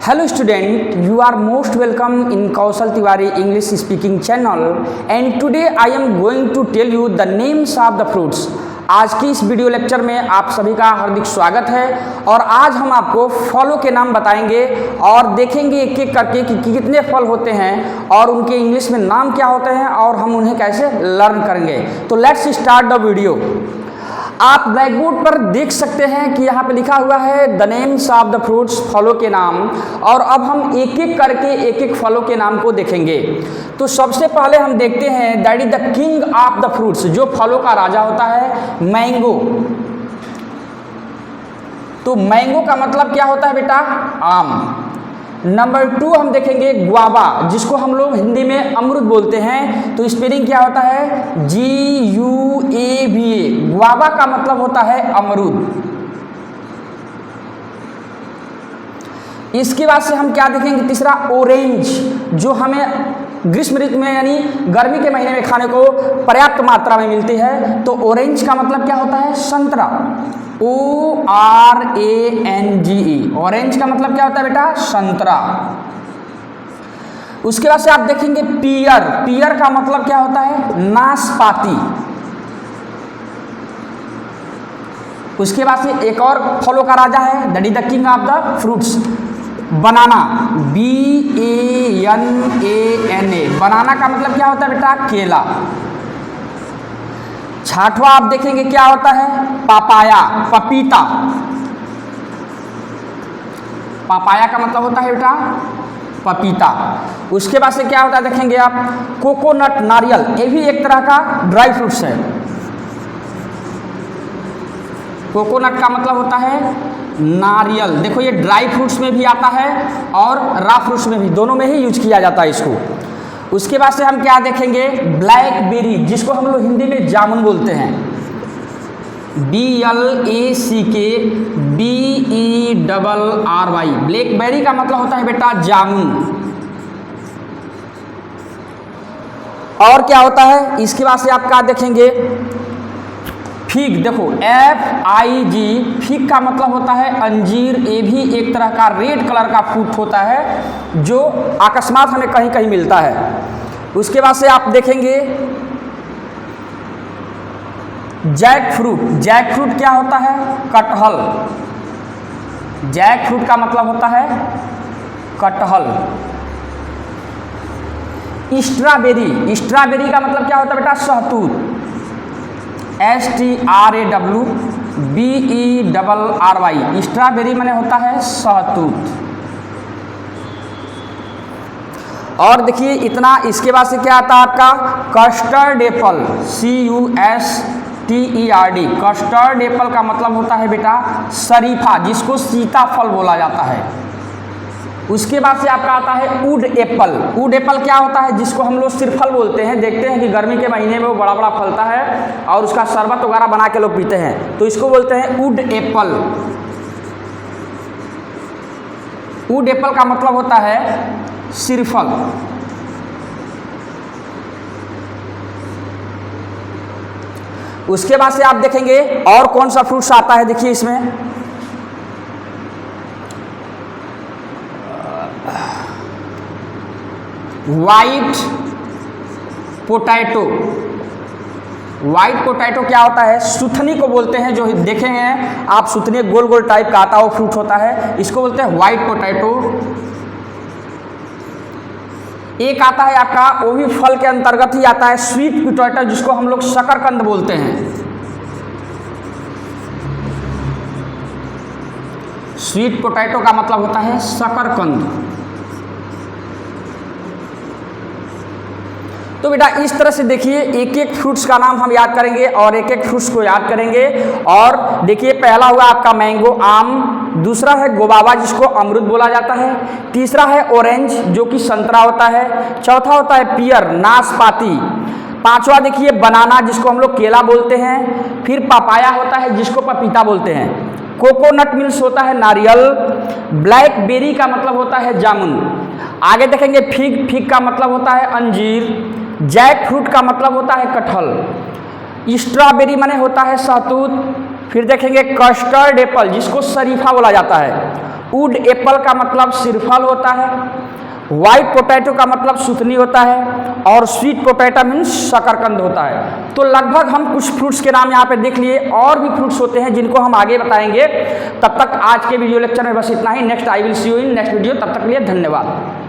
Hello student, you are most welcome in Kaushal Tiwari English speaking channel and today I am going to tell you the names of the fruits. आज की इस video lecture में आप सभी का हार्दिक स्वागत है और आज हम आपको फलों के नाम बताएंगे और देखेंगे एक एक करके कि कितने फल होते हैं और उनके इंग्लिश में नाम क्या होते हैं और हम उन्हें कैसे लर्न करेंगे। तो लेट्स स्टार्ट द वीडियो। आप ब्लैक बोर्ड पर देख सकते हैं कि यहाँ पे लिखा हुआ है the names of the fruits, फलों के नाम। और अब हम एक एक करके एक एक फलों के नाम को देखेंगे। तो सबसे पहले हम देखते हैं that is the king of the fruits, जो फलों का राजा होता है, मैंगो। तो मैंगो का मतलब क्या होता है बेटा? आम। नंबर 2 हम देखेंगे गुआवा, जिसको हम लोग हिंदी में अमरूद बोलते हैं। तो स्पेलिंग क्या होता है? GUAVA। गुआवा का मतलब होता है अमरूद। इसके बाद से हम क्या देखेंगे? तीसरा ऑरेंज, जो हमें ग्रीष्म ऋतु में यानी गर्मी के महीने में खाने को पर्याप्त मात्रा में मिलती है। तो ऑरेंज का मतलब क्या होता है? संतरा। ORANGE। ऑरेंज का मतलब क्या होता है बेटा? संतरा। उसके बाद से आप देखेंगे पियर। पियर का मतलब क्या होता है? नाशपाती। उसके बाद से एक और फलों का राजा है, that is the king of the fruits, banana. BANANA। बनाना का मतलब क्या होता है बेटा? केला। छठवां आप देखेंगे क्या होता है? पापाया, पपीता। पापाया का मतलब होता है बेटा पपीता। उसके बाद से क्या होता है देखेंगे आप? कोकोनट, नारियल। ये भी एक तरह का ड्राई फ्रूट्स है। कोकोनट का मतलब होता है नारियल। देखो ये ड्राई फ्रूट्स में भी आता है और रॉ फ्रूट्स में भी, दोनों में ही यूज किया जाता है इसको। उसके बाद से हम क्या देखेंगे? ब्लैकबेरी, जिसको हम लोग हिंदी में जामुन बोलते हैं। BLACKBERRY। ब्लैकबेरी का मतलब होता है बेटा जामुन। और क्या होता है? इसके बाद से आप क्या देखेंगे? फिग। देखो FIG, फिग का मतलब होता है अंजीर। ये भी एक तरह का रेड कलर का फ्रूट होता है जो अकस्मात हमें कहीं कहीं मिलता है। उसके बाद से आप देखेंगे जैक फ्रूट। जैक फ्रूट क्या होता है? कटहल। जैक फ्रूट का मतलब होता है कटहल। स्ट्रॉबेरी। स्ट्रॉबेरी का मतलब क्या होता है बेटा? सहतूत। STRAWBERRY। स्ट्रॉबेरी माने होता है सहतूत। और देखिए इतना। इसके बाद से क्या आता है आपका? Custard Apple. CUSTERD। Custard Apple का मतलब होता है बेटा शरीफा, जिसको सीताफल बोला जाता है। उसके बाद से आपका आता है वुड एप्पल। वुड एप्पल क्या होता है? जिसको हम लोग सिरफल बोलते हैं। देखते हैं कि गर्मी के महीने में वो बड़ा बड़ा फलता है और उसका शरबत वगैरह बना के लोग पीते हैं, तो इसको बोलते हैं वुड एप्पल। वुड एप्पल का मतलब होता है सिरफल। उसके बाद से आप देखेंगे और कौन सा फ्रूट्स आता है। देखिए इसमें व्हाइट पोटैटो। व्हाइट पोटैटो क्या होता है? सुथनी को बोलते हैं। जो देखे हैं आप, सुथनी गोल गोल टाइप का आता है, वो फ्रूट होता है, इसको बोलते हैं व्हाइट पोटैटो। एक आता है आपका, वो भी फल के अंतर्गत ही आता है, स्वीट पोटैटो, जिसको हम लोग शकरकंद बोलते हैं। स्वीट पोटैटो का मतलब होता है शकरकंद। तो बेटा इस तरह से देखिए एक एक फ्रूट्स का नाम हम याद करेंगे और एक एक फ्रूट्स को याद करेंगे। और देखिए पहला हुआ आपका मैंगो, आम। दूसरा है गुआवा, जिसको अमरूद बोला जाता है। तीसरा है ऑरेंज, जो कि संतरा होता है। चौथा होता है पियर, नाशपाती। पांचवा देखिए बनाना, जिसको हम लोग केला बोलते हैं। फिर पपाया होता है, जिसको पपीता बोलते हैं। कोकोनट मिल्स होता है नारियल। ब्लैकबेरी का मतलब होता है जामुन। आगे देखेंगे फिग। फिग का मतलब होता है अंजीर। जैक फ्रूट का मतलब होता है कटहल। स्ट्रॉबेरी माने होता है सहतूत। फिर देखेंगे कस्टर्ड एप्पल, जिसको शरीफा बोला जाता है। वुड एप्पल का मतलब सिरफल होता है, व्हाइट पोटैटो का मतलब सुथनी होता है, और स्वीट पोटैटो मीन्स शकरकंद होता है। तो लगभग हम कुछ फ्रूट्स के नाम यहाँ पे देख लिए, और भी फ्रूट्स होते हैं जिनको हम आगे बताएंगे। तब तक आज के वीडियो लेक्चर में बस इतना ही। Next I will see you in next video. तब तक के लिए धन्यवाद।